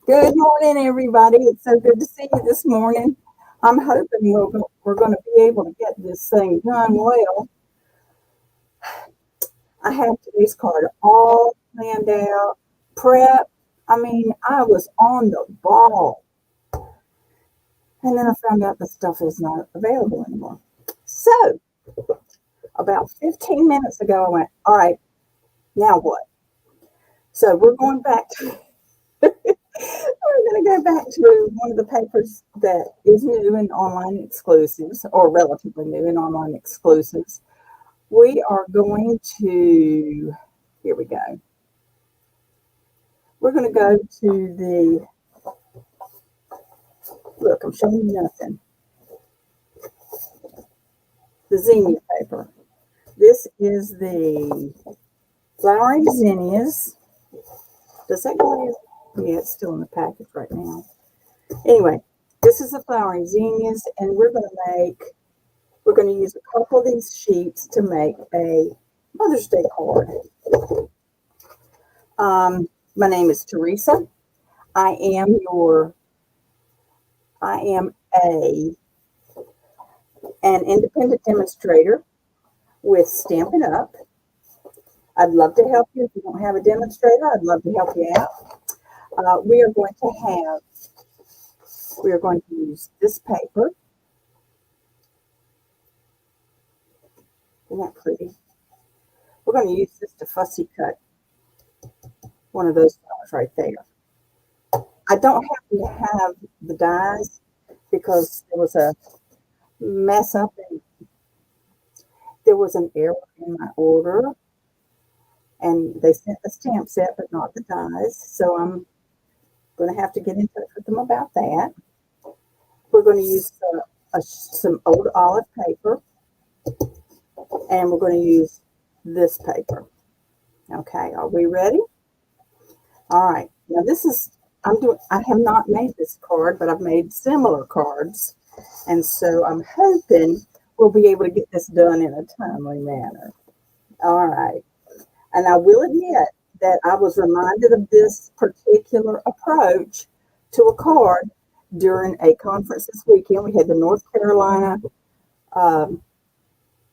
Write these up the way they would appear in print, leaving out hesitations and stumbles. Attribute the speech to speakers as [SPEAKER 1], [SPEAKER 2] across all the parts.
[SPEAKER 1] Good morning, everybody. It's so good to see you this morning. I'm hoping we're going to be able to get this thing done well. I had today's card all planned out, prep. I mean, I was on the ball. And then I found out the stuff is not available anymore. So, about 15 minutes ago, I went, all right, now what? So, we're going back to we're going to go back to one of the papers that is new in online exclusives, or relatively new in online exclusives. We are going to, here we go. We're going to go to look, I'm showing you nothing, the Zinnia paper. This is the Flowering Zinnias. Does that go in? Yeah, it's still in the package right now. Anyway, this is the Flowering Zinnias, and we're going to use a couple of these sheets to make a Mother's Day card. My name is Teresa. I am your, I am an independent demonstrator with Stampin' Up. I'd love to help you. If you don't have a demonstrator, I'd love to help you out. We are going to use this paper. Isn't that pretty? We're going to use this to fussy cut one of those flowers right there. I don't happen to have the dies because there was a mess up and there was an error in my order, and they sent the stamp set but not the dies, so I'm going to have to get in touch with them about that. We're going to use some old olive paper, and we're going to use this paper. Okay, are we ready? All right. Now I have not made this card, but I've made similar cards, and so I'm hoping we'll be able to get this done in a timely manner. All right. And I will admit that I was reminded of this particular approach to a card during a conference this weekend. We had um,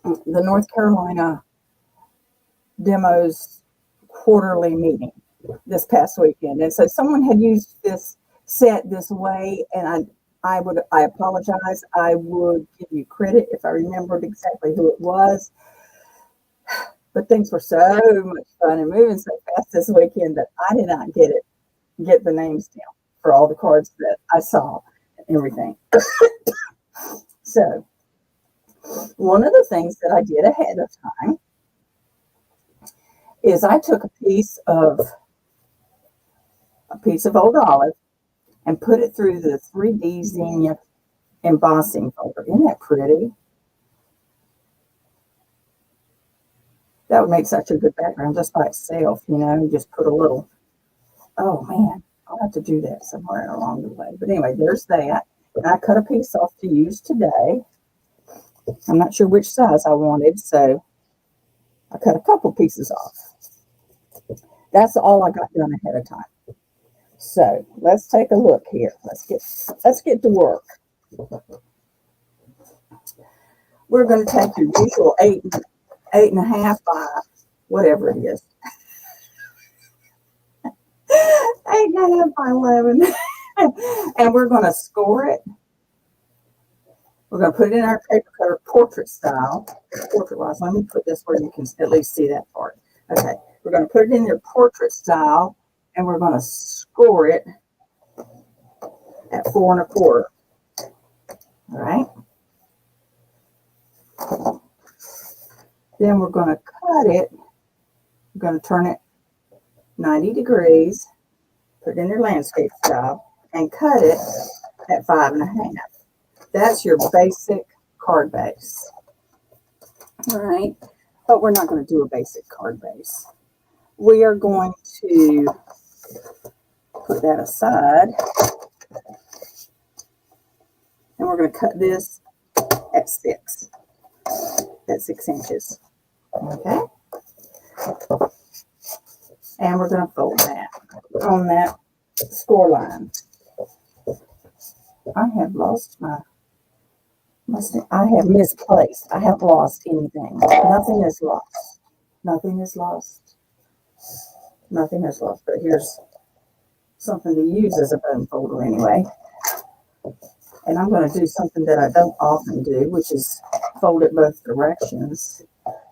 [SPEAKER 1] the North Carolina demos quarterly meeting this past weekend, and so someone had used this set this way, and I apologize. I would give you credit if I remembered exactly who it was, but things were so much fun and moving so fast this weekend that I did not get the names down for all the cards that I saw and everything. So one of the things that I did ahead of time is I took a piece of old olive and put it through the 3D Zinnia embossing folder. Isn't that pretty? That would make such a good background just by itself, just put a little, oh man, I'll have to do that somewhere along the way. But anyway, there's that. And I cut a piece off to use today. I'm not sure which size I wanted, so I cut a couple pieces off. That's all I got done ahead of time. So let's take a look here. Let's get to work. We're going to take your usual 8.5 by whatever it is. 8.5 by 11. And we're going to score it. We're going to put it in our paper cutter portrait style. Portrait-wise, let me put this where you can at least see that part. Okay, we're going to put it in your portrait style, and we're going to score it at 4 1/4. All right. Then we're going to cut it. We're going to turn it 90 degrees, put it in your landscape style, and cut it at 5 1/2. That's your basic card base. All right. But we're not going to do a basic card base. We are going to put that aside. And we're going to cut this at 6 inches. Okay. And we're going to fold that on that score line. I have lost I have misplaced. I have lost anything. Nothing is lost. Nothing is lost. Nothing is lost. But here's something to use as a bone folder anyway. And I'm going to do something that I don't often do, which is fold it both directions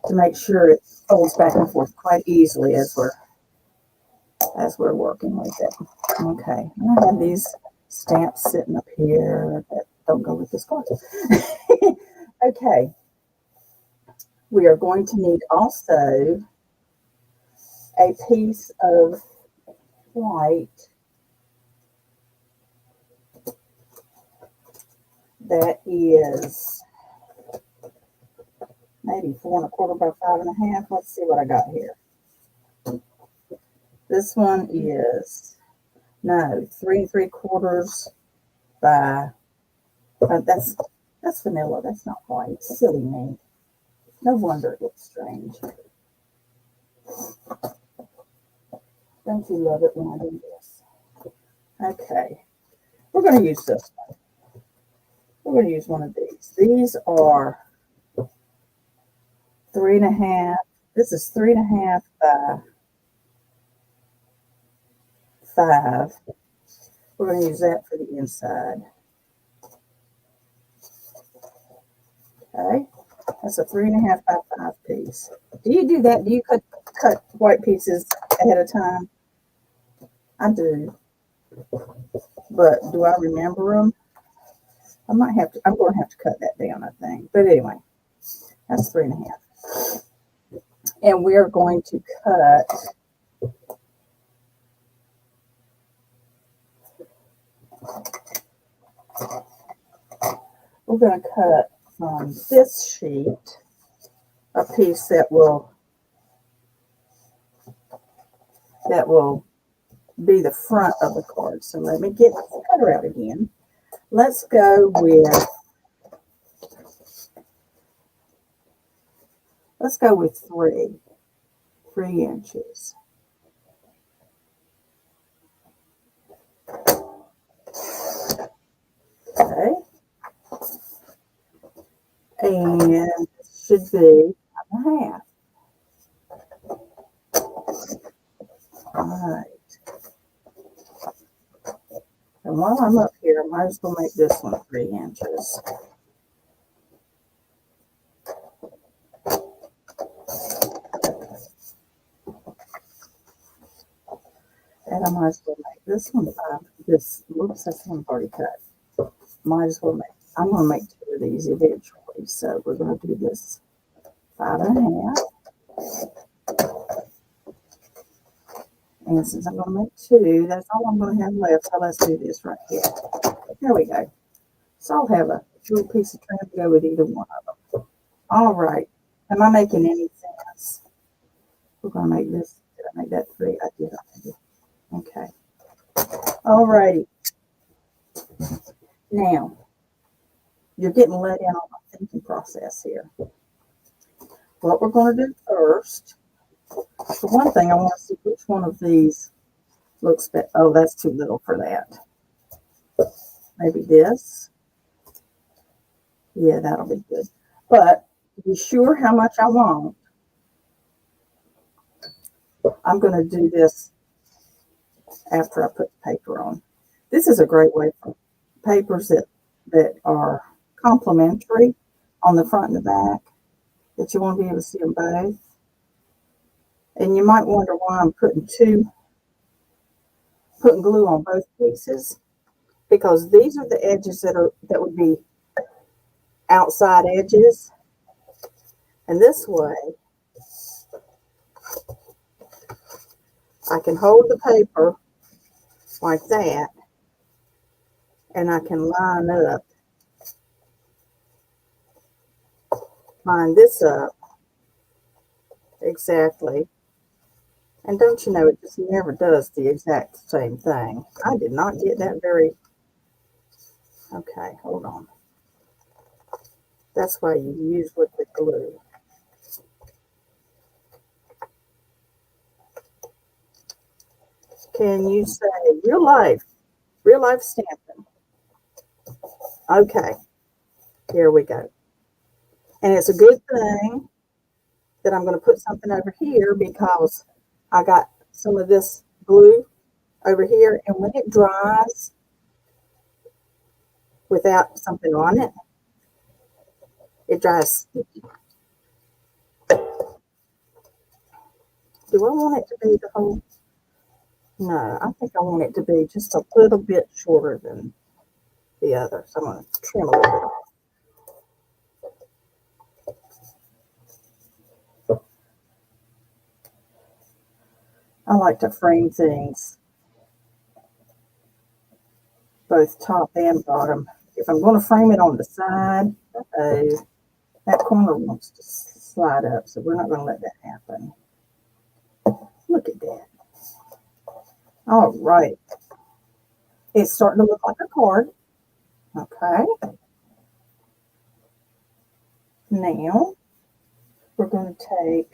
[SPEAKER 1] to make sure it folds back and forth quite easily as we're working with it. Okay, and I have these stamps sitting up here that don't go with this card. Okay, we are going to need also a piece of white that is maybe 4 1/4 by 5 1/2. Let's see what I got here. This one is, no, 3 3/4 by, that's vanilla. That's not white. Silly me. No wonder it looks strange. Don't you love it when I do this? Okay. We're going to use this one. We're going to use one of these. These are 3 1/2. This is 3 1/2 by 5. We're going to use that for the inside. Okay. That's a 3 1/2 by 5 piece. Do you do that? Do you cut white pieces ahead of time? I do. But do I remember them? I'm going to have to cut that down, I think. But anyway, that's 3 1/2. And we're going to cut from this sheet a piece that will be the front of the card. So let me get the cutter out again. Let's go with 3 inches. Okay. And it should be 5 1/2. All right. And while I'm up here, I might as well make this one 3 inches. And I might as well make this one 5. Whoops, that's one I've already cut. Might as well I'm going to make 2 of these eventually. So we're going to do this 5 1/2. And since I'm going to make 2, that's all I'm going to have left. So let's do this right here. There we go. So I'll have a little piece of trim to go with either one of them. All right. Am I making any sense? We're going to make this. Did I make that 3? I did. Okay. All righty. Now, you're getting let in on my thinking process here. What we're going to do first, for one thing, I want to see which one of these looks better. Oh, that's too little for that. Maybe this. Yeah, that'll be good. But to be sure how much I want, I'm going to do this after I put the paper on. This is a great way for papers that are complementary on the front and the back, that you want to be able to see them both. And you might wonder why I'm putting glue on both pieces, because these are the edges that would be outside edges. And this way, I can hold the paper like that, and I can line this up exactly. And don't you know, it just never does the exact same thing. I did not get that very... Okay, hold on. That's why you use liquid glue. Can you say real life stamping? Okay, here we go. And it's a good thing that I'm going to put something over here because I got some of this glue over here. And when it dries without something on it, it dries sticky. Do I want it to be the whole? No, I think I want it to be just a little bit shorter than the other. So I'm going to trim a little bit off. I like to frame things both top and bottom. If I'm going to frame it on the side, that corner wants to slide up, so we're not going to let that happen. Look at that. All right. It's starting to look like a card. Okay. Now, we're going to take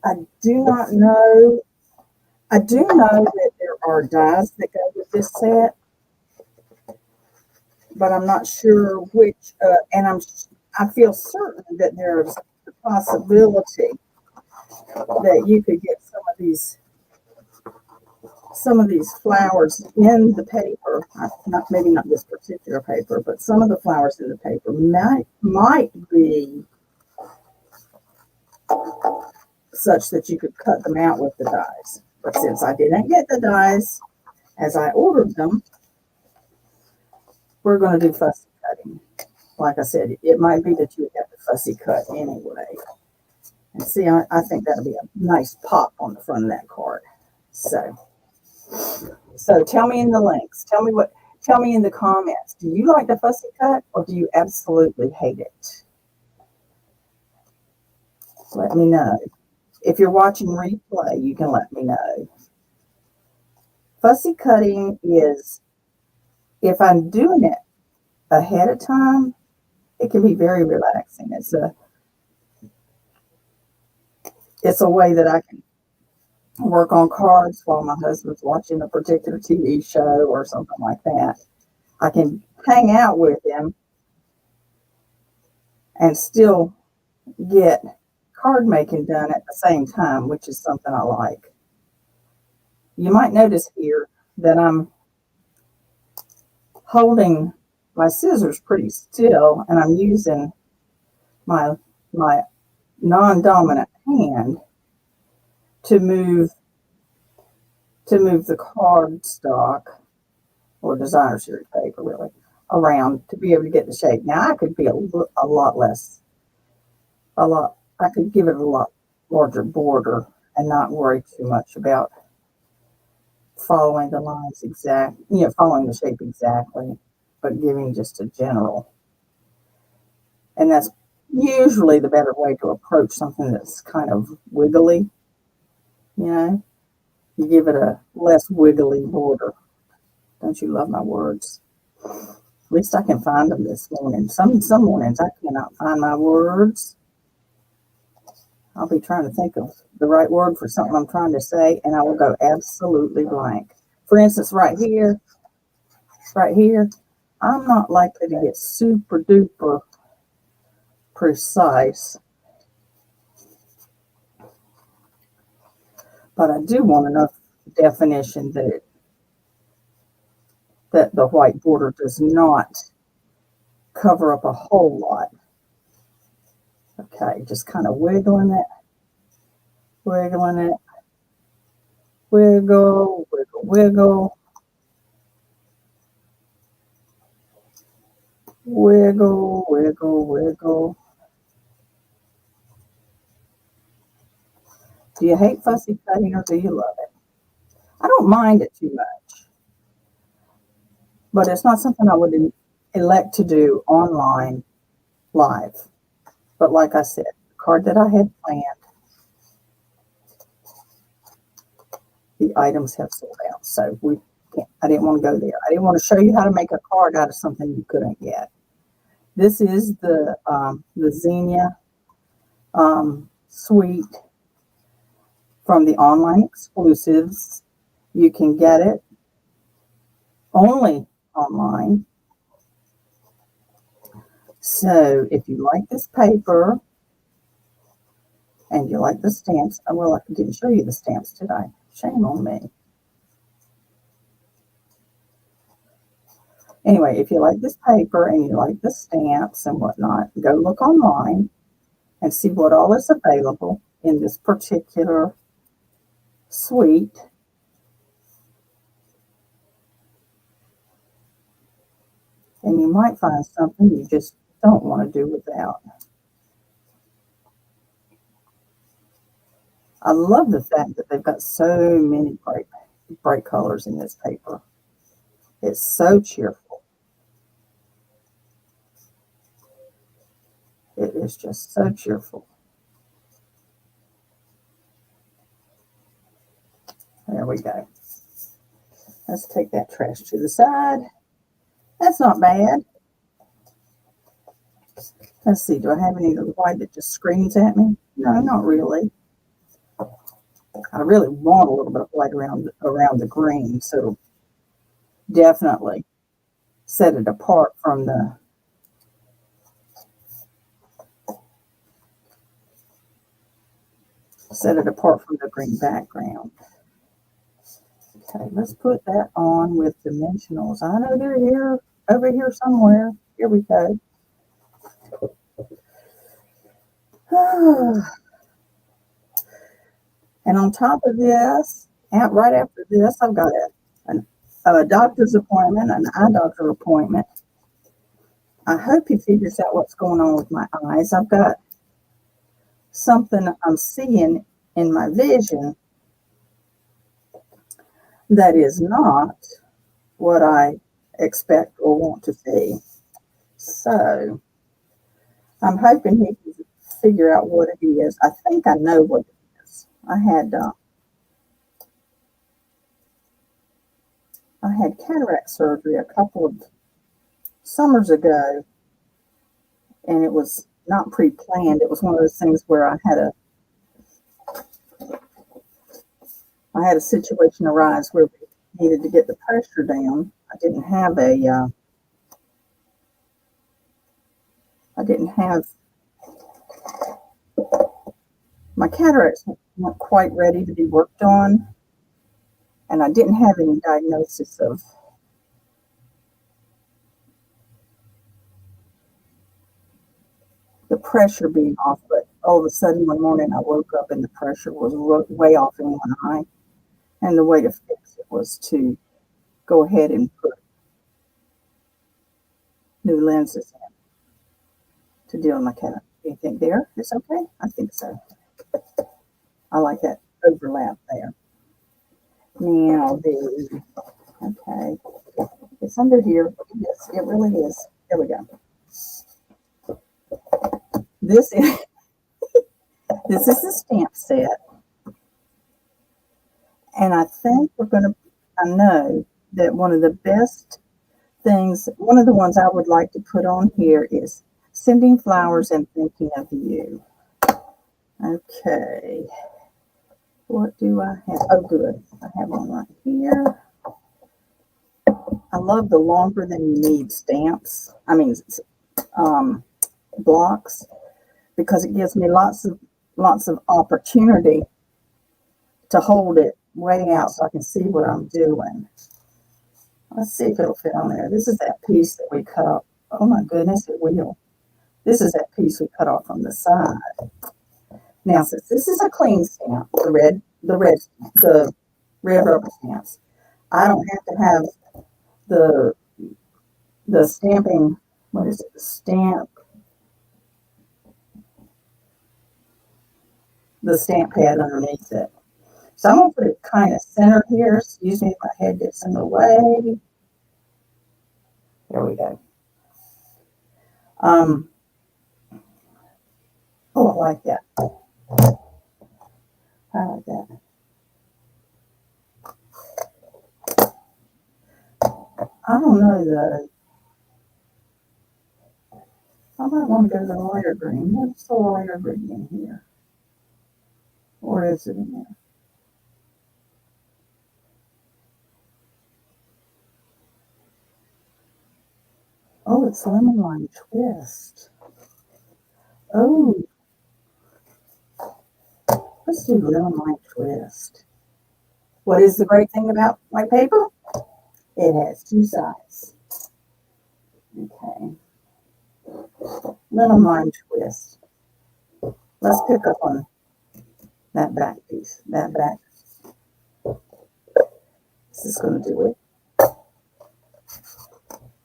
[SPEAKER 1] I do know that there are dies that go with this set, but I'm not sure which, and I feel certain that there's the possibility that you could get some of these flowers in the paper. Maybe not this particular paper, but some of the flowers in the paper might be such that you could cut them out with the dies. But since I didn't get the dies as I ordered them, we're going to do fussy cutting. Like I said, it might be that you would have to fussy cut anyway. And see, I think that'll be a nice pop on the front of that card. So tell me in the links. Tell me in the comments. Do you like the fussy cut or do you absolutely hate it? Let me know. If you're watching replay, you can let me know. Fussy cutting is, if I'm doing it ahead of time, it can be very relaxing. It's a way that I can work on cards while my husband's watching a particular TV show or something like that. I can hang out with him and still get card making done at the same time, which is something I like. You might notice here that I'm holding my scissors pretty still and I'm using my non-dominant hand to move the cardstock or designer series paper really around to be able to get the shape. Now I could be I could give it a lot larger border and not worry too much about following the lines following the shape exactly, but giving just a general. And that's usually the better way to approach something that's kind of wiggly. You give it a less wiggly border. Don't you love my words? At least I can find them this morning. Some mornings I cannot find my words. I'll be trying to think of the right word for something I'm trying to say, and I will go absolutely blank. For instance, right here, I'm not likely to get super duper precise, but I do want enough definition that the white border does not cover up a whole lot. Okay, just kind of wiggling it, wiggle, wiggle, wiggle, wiggle, wiggle, wiggle. Do you hate fussy cutting or do you love it? I don't mind it too much, but it's not something I would elect to do online live. But like I said, the card that I had planned, the items have sold out, so I didn't want to go there. I didn't want to show you how to make a card out of something you couldn't get. This is the Zinnia suite from the online exclusives. You can get it only online. So if you like this paper and you like the stamps, well, I didn't show you the stamps, did I? Shame on me. Anyway, if you like this paper and you like the stamps and whatnot, go look online and see what all is available in this particular suite. And you might find something you just don't want to do without. I love the fact that they've got so many bright colors in this paper. It's so cheerful. It is just so cheerful. There we go. Let's take that trash to the side. That's not bad. Let's see, do I have any of the white that just screams at me? No, not really. I really want a little bit of white around the green, so it'll definitely set it apart from the green background. Okay, let's put that on with dimensionals. I know they're here, over here somewhere. Here we go. And on top of this, right after this, I've got a doctor's appointment, an eye doctor appointment. I hope he figures out what's going on with my eyes. I've got something I'm seeing in my vision that is not what I expect or want to see. So I'm hoping he can figure out what it is. I think I know what it is. I had cataract surgery a couple of summers ago, and it was not pre-planned. It was one of those things where I had a situation arise where we needed to get the pressure down. I didn't have my cataracts weren't quite ready to be worked on, and I didn't have any diagnosis of the pressure being off, but all of a sudden one morning I woke up and the pressure was way off in one eye, and the way to fix it was to go ahead and put new lenses in to deal with my cataract. Do you think there is okay? I think so. I like that overlap there. Now okay, it's under here. Yes, it really is. There we go. This is the stamp set, and I think I know that one of the best things, one of the ones I would like to put on here is sending flowers and thinking of you. Okay. What do I have? Oh, good. I have one right here. I love the longer than you need stamps. I mean, blocks, because it gives me lots of opportunity to hold it way out so I can see what I'm doing. Let's see if it'll fit on there. This is that piece that we cut off. Oh my goodness, it will. This is that piece we cut off from the side. Now, since this is a clean stamp, the red rubber stamps, I don't have to have the stamping, what is it, the stamp pad underneath it. So I'm going to put it kind of center here. Excuse me if my head gets in the way. There we go. Oh, I like that. I like that. I don't know though. I might want to go to the lighter green. What's the lighter green in here? Or is it in there? Oh, it's lemon lime twist. Oh, let's do lemon lime twist. What is the great thing about my paper? It has two sides. Okay. Lemon lime twist. Let's pick up on that back piece. That back. Is this going to do it?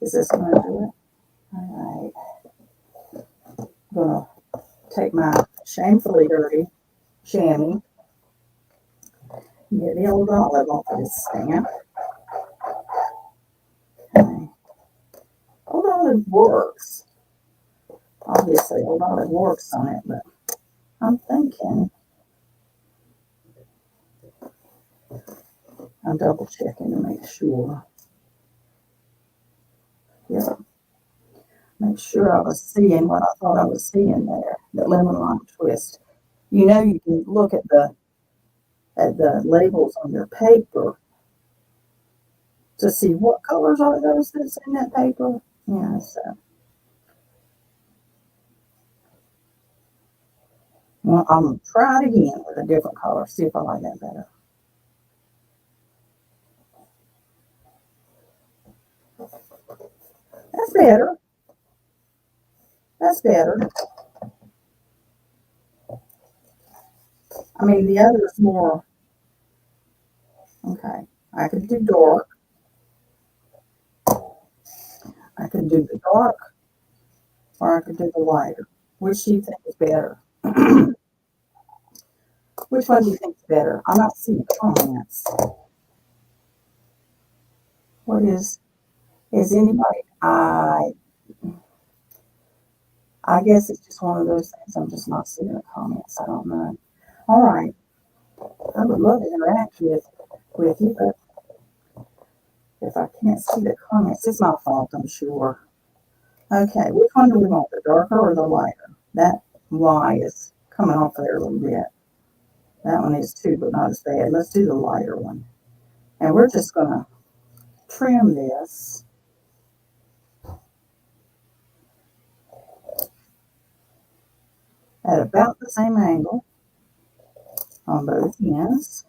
[SPEAKER 1] Is this going to do it? All right. I'm going to take my shamefully dirty chamois. Get the old olive off of this stamp. Okay. Old olive works. Obviously, old olive works on it, but I'm thinking, I'm double checking to make sure. Yeah, make sure I was seeing what I thought I was seeing there. The lemon lime twist. You know, you can look at the labels on your paper to see what colors are those that's in that paper. Yeah, so well, I'm gonna try it again with a different color, see if I like that better. That's better. That's better. I mean, the other is more, okay. I could do dark. I could do the dark, or I could do the lighter. Which do you think is better? Which one do you think is better? I'm not seeing comments. What is anybody? I guess it's just one of those things. I'm just not seeing the comments. I don't know. All right. I would love to interact with you, but if I can't see the comments, it's my fault, I'm sure. Okay, which one do we want, the darker or the lighter? That Y is coming off there a little bit. That one is too, but not as bad. Let's do the lighter one. And we're just going to trim this at about the same angle on both ends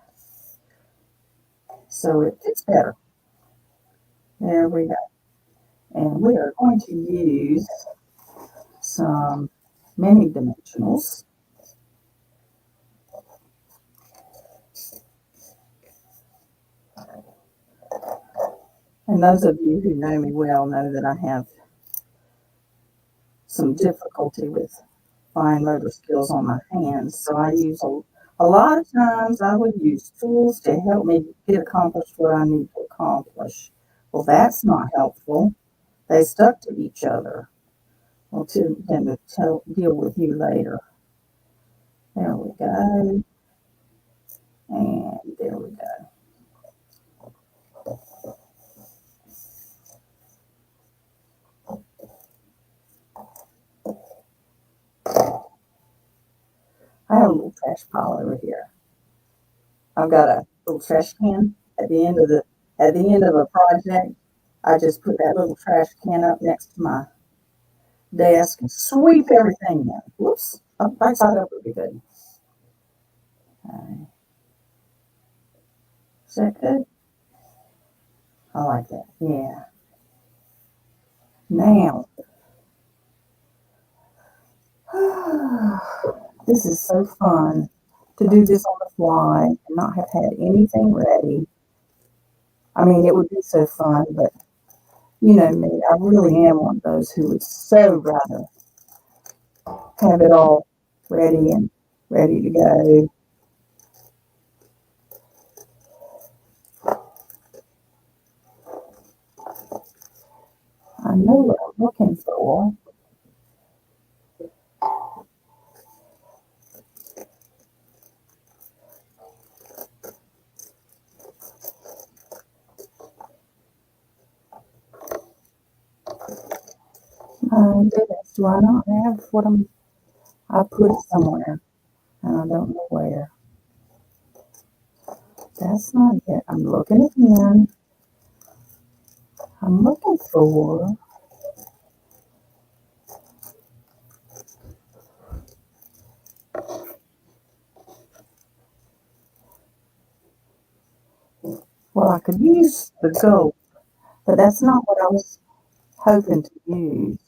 [SPEAKER 1] so it fits better. There we go. And we are going to use some mini dimensionals. And those of you who know me well know that I have some difficulty with fine motor skills on my hands. So I use a lot of times I would use tools to help me get accomplished what I need to accomplish. Well, that's not helpful. They stuck to each other. Well, to deal with you later. There we go. And there we go. I have a little trash pile over here. I've got a little trash can at the end of a project. I just put that little trash can up next to my desk and sweep everything in. Whoops. Up right side up would be good. Okay. Is that good? I like that. Yeah. Now, this is so fun to do this on the fly and not have had anything ready. I mean, it would be so fun, but you know me, I really am one of those who would so rather have it all ready and ready to go. I know what I'm looking for. Goodness, do I not have what I put it somewhere, and I don't know where. That's not it. I'm looking again. I'm looking for. Well, I could use the gold, but that's not what I was hoping to use.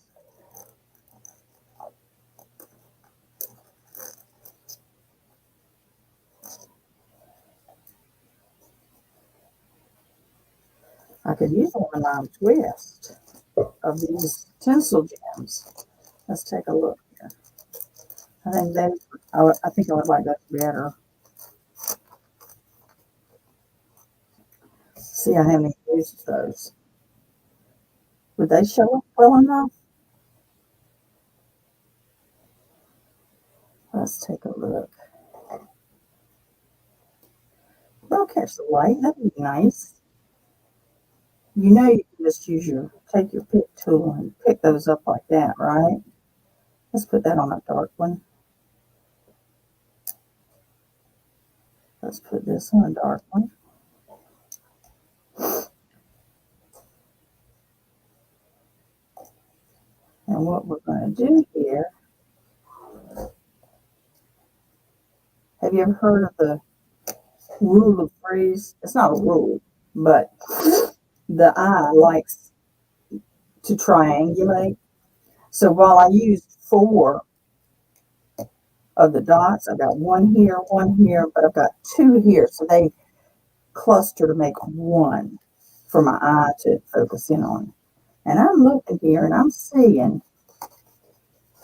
[SPEAKER 1] I could use a one-line twist of these tinsel gems. Let's take a look here. I think I think I would like that better. See, I haven't used those. Would they show up well enough? Let's take a look. They'll catch the light. That'd be nice. You know, you can just take your pick tool and pick those up like that, right? Let's put that on a dark one. Let's put this on a dark one. And what we're going to do here, have you ever heard of the rule of threes? It's not a rule, but the eye likes to triangulate. So while I used 4 of the dots, I've got one here, but I've got 2 here. So they cluster to make one for my eye to focus in on. And I'm looking here and I'm seeing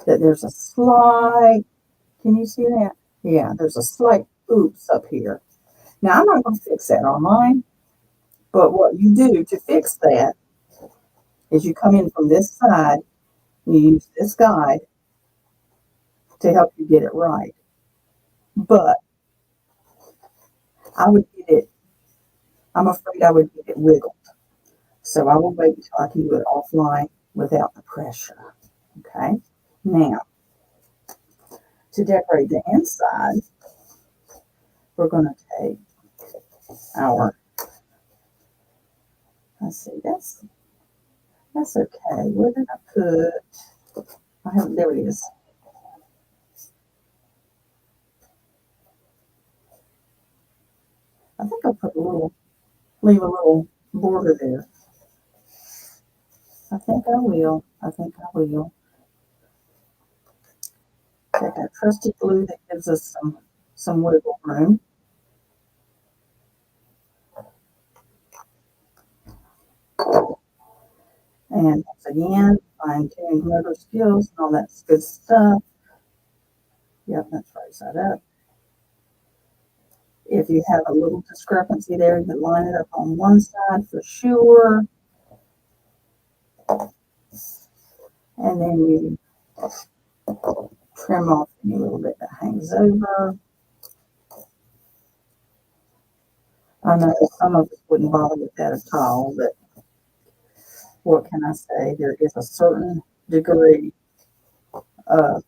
[SPEAKER 1] that there's a slight, can you see that? Yeah, there's a slight oops up here. Now I'm not going to fix that on mine, but what you do to fix that is you come in from this side and you use this guide to help you get it right. But I'm afraid I would get it wiggled. So I will wait until I can do it offline without the pressure. Okay. Now, to decorate the inside, we're going to take our, let's see, that's okay. Where did I put, there it is. I think I'll leave a little border there. I think I will. Take our trusty glue that gives us some wiggle room. And once again, fine-tuned motor skills and all that good stuff. Yep, that's right side up. If you have a little discrepancy there, you can line it up on one side for sure. And then you trim off any little bit that hangs over. I know some of us wouldn't bother with that at all, but what can I say? There is a certain degree of,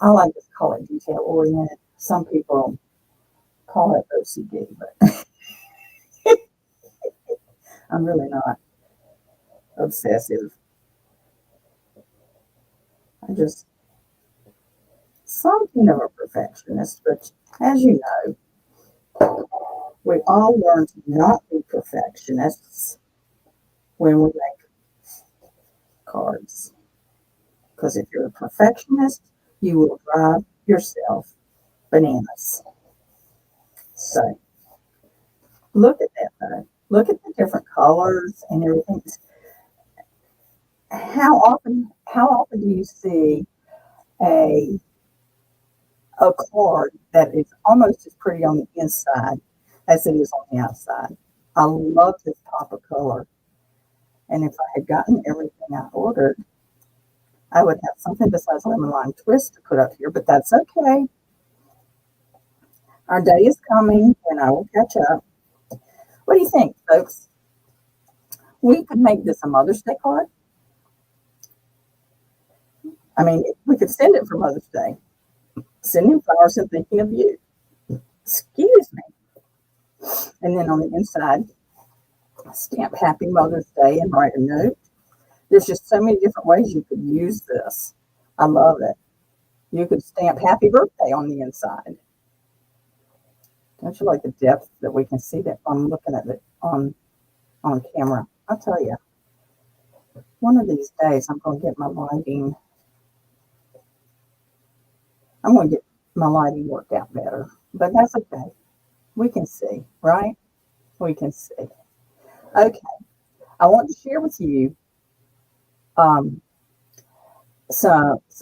[SPEAKER 1] I like to call it detail oriented. Some people call it OCD, but I'm really not obsessive. I just something of a perfectionist, but as you know, we all learn to not be perfectionists when we make cards. Because if you're a perfectionist, you will drive yourself bananas. So look at that though. Look at the different colors and everything. How often do you see a card that is almost as pretty on the inside as it is on the outside? I love this pop of color. And if I had gotten everything I ordered, I would have something besides lemon lime twist to put up here, but that's okay. Our day is coming and I will catch up. What do you think, folks? We could make this a Mother's Day card. I mean, we could send it for Mother's Day. Sending flowers and thinking of you. Excuse me. And then on the inside, stamp Happy Mother's Day and write a note. There's just so many different ways you could use this. I love it. You could stamp Happy Birthday on the inside. Don't you like the depth that we can see that I'm looking at it on camera? I'll tell you, one of these days I'm going to get my lighting. I'm going to get my lighting worked out better, but that's okay. We can see, right? We can see. Okay, I want to share with you some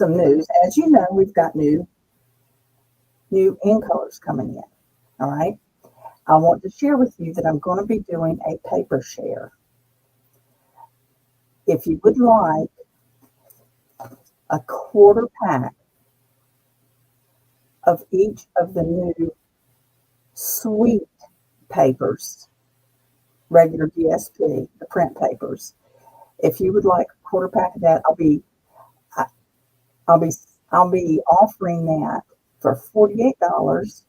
[SPEAKER 1] news. As you know, we've got new in colors coming in. All right. I want to share with you that I'm going to be doing a paper share. If you would like a quarter pack of each of the new sweet papers, regular DSP, the print papers. If you would like a quarter pack of that, I'll be offering that for $48.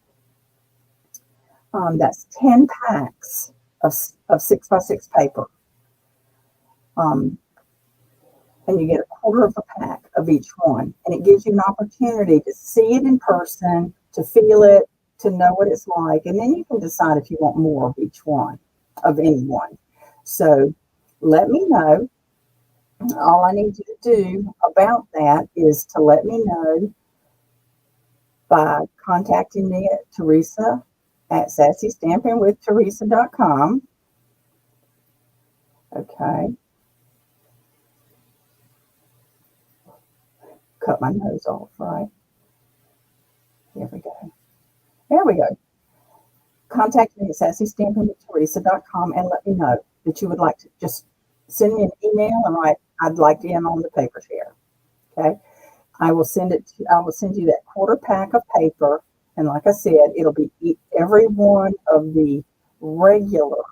[SPEAKER 1] That's 10 packs of 6x6 paper. And you get a quarter of a pack of each one. And it gives you an opportunity to see it in person, to feel it, to know what it's like. And then you can decide if you want more of each one, of any one. So let me know. All I need you to do about that is to let me know by contacting me at Teresa at sassystampingwiththeresa.com. Okay. Cut my nose off, right? There we go. There we go. Contact me at sassystampingwiththeresa.com and let me know that you would like to just send me an email and write, I'd like to in on the paper share. Okay. I will send you that quarter pack of paper. And like I said, it'll be every one of the regular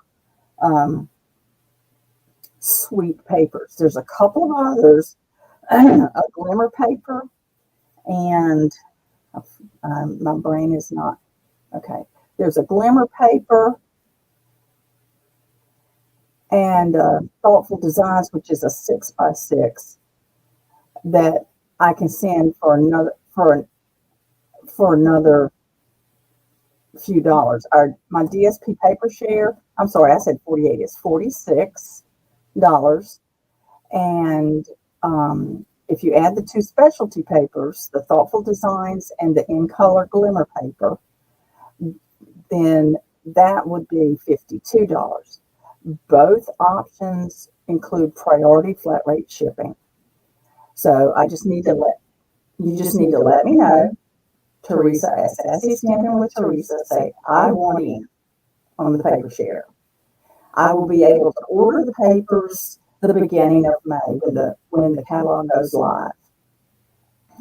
[SPEAKER 1] sweet papers. There's a couple of others, a glimmer paper, and my brain is not, okay. There's a glimmer paper and Thoughtful Designs, which is a 6x6 that I can send for another few dollars. My DSP paper share, I'm sorry, I said 48, it's $46. And if you add the two specialty papers, the Thoughtful Designs and the In Color Glimmer paper, then that would be $52. Both options include priority flat rate shipping. So I just need to let me know, Teresa at Sassy Stamping with Teresa, say, I want in on the paper share. I will be able to order the papers the beginning of May when the catalog goes live.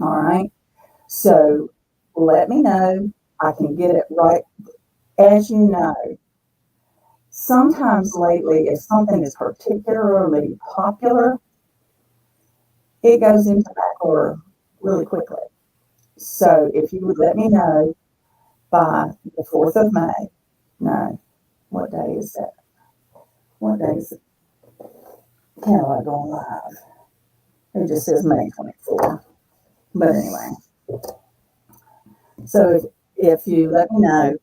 [SPEAKER 1] All right. So let me know. I can get it right. As you know, sometimes lately, if something is particularly popular, it goes into back order really quickly. So if you would let me know by the 4th of May, no, what day is that? What day is the catalog going live? It just says May 24. But anyway, so if you let me know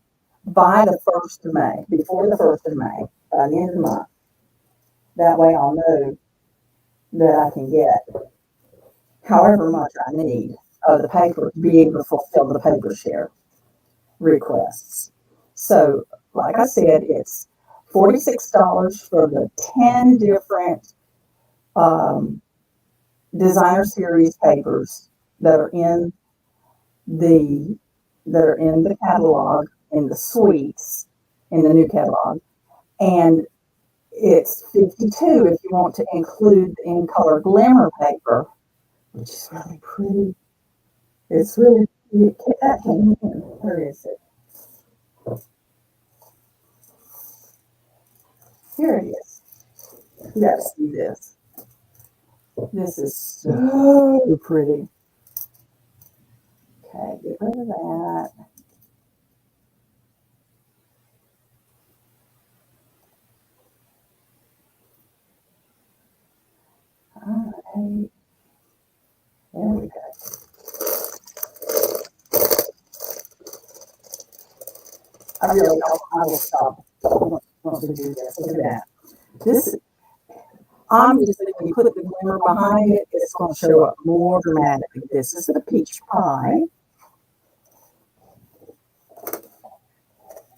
[SPEAKER 1] by the 1st of May, before the 1st of May, by the end of the month, that way I'll know that I can get however much I need of the paper to be able to fulfill the paper share requests. So, like I said, it's $46 for the 10 different designer series papers that are in the catalog, in the suites, in the new catalog, and it's $52 if you want to include the In Color Glimmer paper, which is really pretty. It's really, that came in. Where is it? Here it is. You got to see this. This is so pretty. Okay, get rid of that. All right. There we go. I will stop. I want to do this. Look at that. This, obviously, when you put the glimmer behind it, it's going to show up more dramatically. This is the peach pie.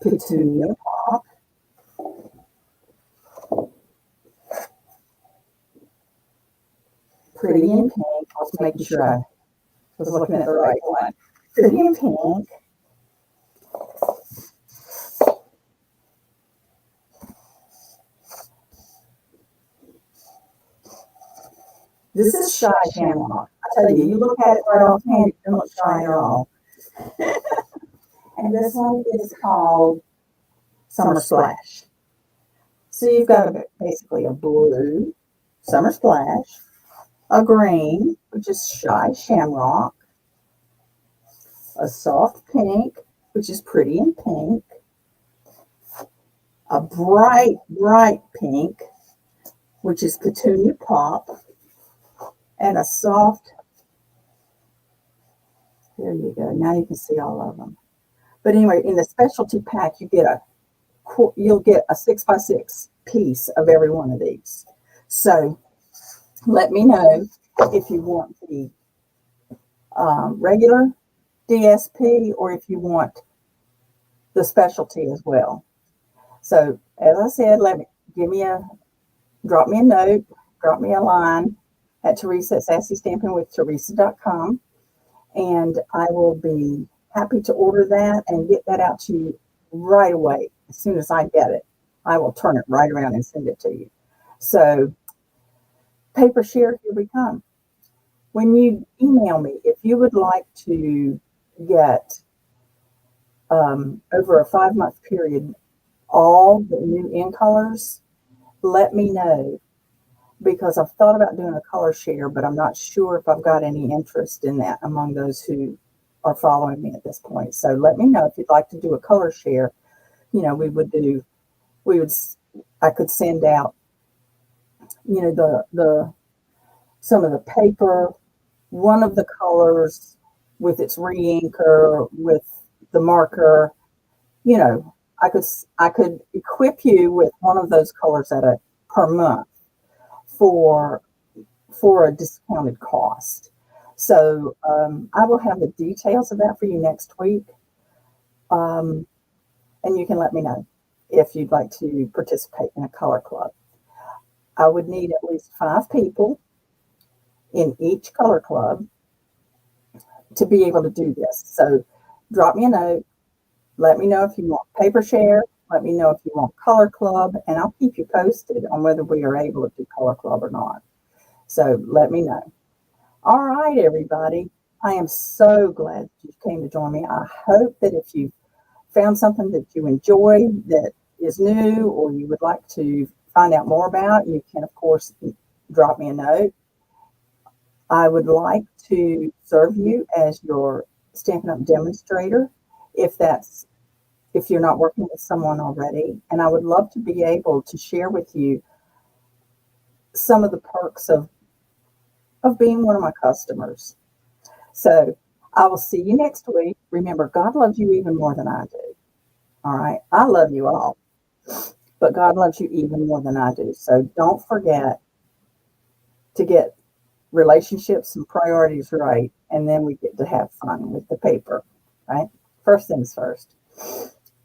[SPEAKER 1] Petunia pop. Pretty in pink. I was making sure I was looking at the right one. Pretty in pink. This is shy shamrock. I tell you, you look at it right offhand, it doesn't look shy at all. And this one is called Summer Splash. So you've got basically a blue Summer Splash, a green, which is shy shamrock, a soft pink, which is pretty in pink, a bright, bright pink, which is petunia pop, and a soft, there you go, now you can see all of them. But anyway, in the specialty pack, you'll get a 6x6 piece of every one of these. So let me know if you want the regular DSP or if you want the specialty as well. So as I said, drop me a note, drop me a line at Teresa at sassystampingwiththeresa.com, and I will be happy to order that and get that out to you right away. As soon as I get it, I will turn it right around and send it to you. So paper share, here we come. When you email me, if you would like to get over a 5-month period all the new in colors, let me know, because I've thought about doing a color share, but I'm not sure if I've got any interest in that among those who are following me at this point. So let me know if you'd like to do a color share. You know, I could send out, you know, some of the paper, one of the colors with its re-inker, with the marker, you know, I could equip you with one of those colors per month for a discounted cost. So I will have the details of that for you next week. And you can let me know if you'd like to participate in a color club. I would need at least 5 people in each color club to be able to do this. So drop me a note. Let me know if you want paper share. Let me know if you want color club, and I'll keep you posted on whether we are able to do color club or not. So let me know. All right, everybody. I am so glad that you came to join me. I hope that if you found something that you enjoy that is new or you would like to find out more about, you can, of course, drop me a note. I would like to serve you as your Stampin' Up! Demonstrator if you're not working with someone already. And I would love to be able to share with you some of the perks of being one of my customers. So I will see you next week. Remember, God loves you even more than I do. All right. I love you all, but God loves you even more than I do. So don't forget to get relationships and priorities right, and then we get to have fun with the paper, right? First things first.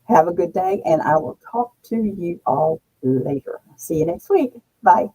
[SPEAKER 1] Have a good day, and I will talk to you all later. See you next week. Bye.